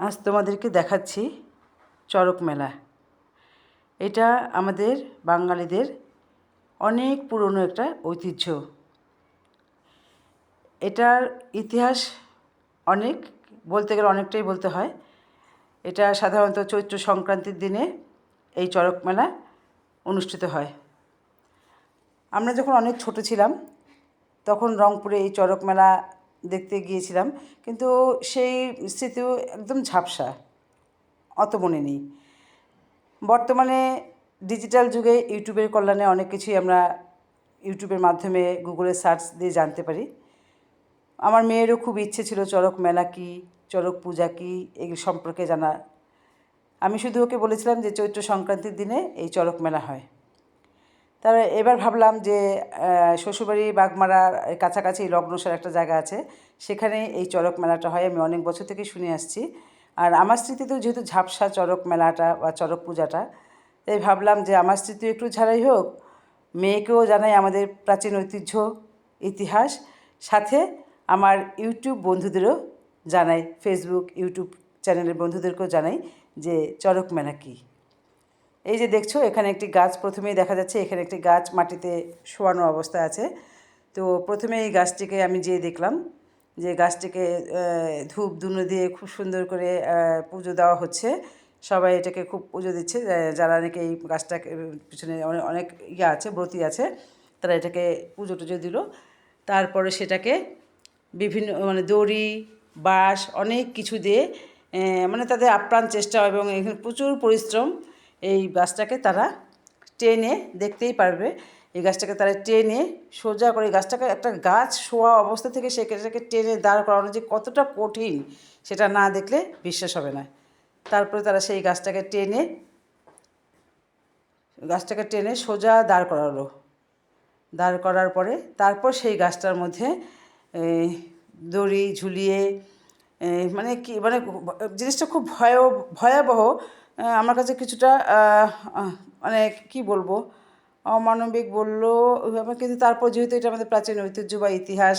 আজ তোমাদেরকে দেখাচ্ছি চড়ক মেলা। এটা আমাদের বাঙালিদের অনেক পুরনো একটা ঐতিহ্য। এটার ইতিহাস অনেক, বলতে গেলে অনেকটাই বলতে হয়। এটা সাধারণত চৈত্র সংক্রান্তির দিনে এই চড়ক মেলা অনুষ্ঠিত হয়। আমরা যখন অনেক ছোট ছিলাম তখন রংপুরে এই চড়ক মেলা দেখতে গিয়েছিলাম, কিন্তু সেই স্মৃতিও একদম ঝাপসা, অত মনে নেই। বর্তমানে ডিজিটাল যুগে ইউটিউবের কল্যাণে অনেক কিছুই আমরা ইউটিউবের মাধ্যমে গুগলে সার্চ দিয়ে জানতে পারি। আমার মেয়েরও খুব ইচ্ছে ছিল চড়ক মেলা কী, চড়ক পূজা কী, এই সম্পর্কে জানার। আমি শুধু ওকে বলেছিলাম যে চৈত্র সংক্রান্তির দিনে এই চড়ক মেলা হয়। তার এবার ভাবলাম যে শ্বশুরবাড়ি বাগমারার কাছাকাছি লগ্নসার একটা জায়গা আছে, সেখানে এই চড়ক মেলাটা হয়। আমি অনেক বছর থেকে শুনে আসছি। আর আমার স্মৃতিতেও যেহেতু ঝাপসা চড়ক মেলাটা বা চড়ক পূজাটা, তাই ভাবলাম যে আমার স্মৃতি একটু ঝাড়াই হোক, মেয়েকেও জানাই আমাদের প্রাচীন ঐতিহ্য ইতিহাস, সাথে আমার ইউটিউব বন্ধুদেরও জানাই, ফেসবুক ইউটিউব চ্যানেলের বন্ধুদেরকেও জানাই যে চড়ক মেলা কী। এই যে দেখছো এখানে একটি গাছ প্রথমেই দেখা যাচ্ছে, এখানে একটি গাছ মাটিতে শোয়ানো অবস্থায় আছে। তো প্রথমে এই গাছটিকে আমি যেয়ে দেখলাম যে গাছটিকে ধূপ ধুনো দিয়ে খুব সুন্দর করে পুজো দেওয়া হচ্ছে। সবাই এটাকে খুব পুজো দিচ্ছে, যারা নাকি এই গাছটাকে পিছনে অনেক ইয়ে আছে, ব্রতী আছে, তারা এটাকে পুজো টুজো দিল। তারপরে সেটাকে বিভিন্ন দড়ি বাঁশ অনেক কিছু দিয়ে তাদের আপ্রাণ চেষ্টা এবং এখানে প্রচুর পরিশ্রম এই গাছটাকে তারা টেনে, দেখতেই পারবে এই গাছটাকে তারা টেনে সোজা করে, গাছটাকে একটা গাছ শোয়া অবস্থা থেকে সেটাকে টেনে দাঁড় করানো যে কতটা কঠিন সেটা না দেখলে বিশ্বাস হবে না। তারপরে তারা সেই গাছটাকে টেনে সোজা দাঁড় করালো। দাঁড় করার পরে তারপর সেই গাছটার মধ্যে দড়ি ঝুলিয়ে জিনিসটা খুব ভয়াবহ। আমার কাছে কিছুটা কী বলবো, অমানবিক বললো ওইভাবে, কিন্তু তারপর যেহেতু এটা আমাদের প্রাচীন ঐতিহ্য বা ইতিহাস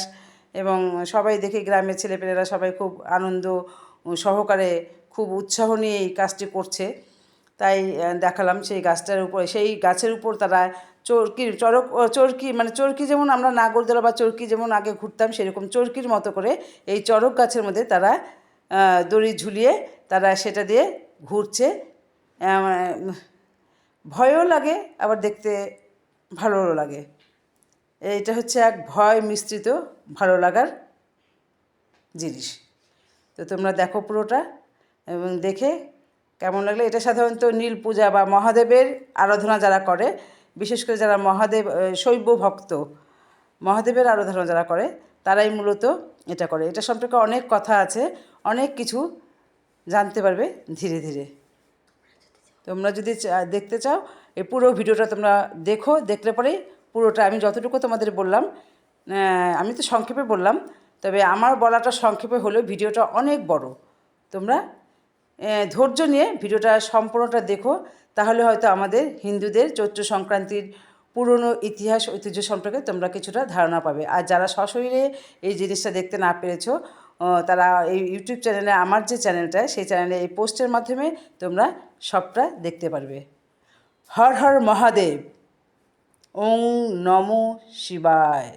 এবং সবাই দেখে, গ্রামের ছেলেপেলেরা সবাই খুব আনন্দ সহকারে খুব উৎসাহ নিয়ে এই কাজটি করছে, তাই দেখালাম সেই গাছটার উপর, সেই গাছের উপর তারা চরকি যেমন আমরা নাগরদোলা বা চরকি যেমন আগে ঘুরতাম, সেরকম চরকির মতো করে এই চড়ক গাছের মধ্যে তারা দড়ি ঝুলিয়ে তারা সেটা দিয়ে ঘুরছে। ভয়ও লাগে, আবার দেখতে ভালোও লাগে। এইটা হচ্ছে এক ভয় মিশ্রিত ভালো লাগার জিনিস। তো তোমরা দেখো পুরোটা এবং দেখে কেমন লাগলে। এটা সাধারণত নীল পূজা বা মহাদেবের আরাধনা যারা করে, বিশেষ করে যারা মহাদেব শৈব ভক্ত, মহাদেবের আরাধনা যারা করে, তারাই মূলত এটা করে। এটা সম্পর্কে অনেক কথা আছে, অনেক কিছু জানতে পারবে ধীরে ধীরে। তোমরা যদি দেখতে চাও এই পুরো ভিডিওটা তোমরা দেখো, দেখলে পরেই পুরোটা আমি যতটুকু তোমাদের বললাম, আমি তো সংক্ষেপে বললাম, তবে আমার বলাটা সংক্ষেপে হলেও ভিডিওটা অনেক বড়। তোমরা ধৈর্য নিয়ে ভিডিওটা সম্পূর্ণটা দেখো, তাহলে হয়তো আমাদের হিন্দুদের চৈত্র সংক্রান্তির পুরনো ইতিহাস ঐতিহ্য সম্পর্কে তোমরা কিছুটা ধারণা পাবে। আর যারা সশরীরে এই জিনিসটা দেখতে না পেরেছো, তারা এই ইউটিউব চ্যানেলে, আমার যে চ্যানেলটা, সেই চ্যানেলে এই পোস্টের মাধ্যমে তোমরা সবটা দেখতে পারবে। হর হর মহাদেব, ওং নমো শিবায়।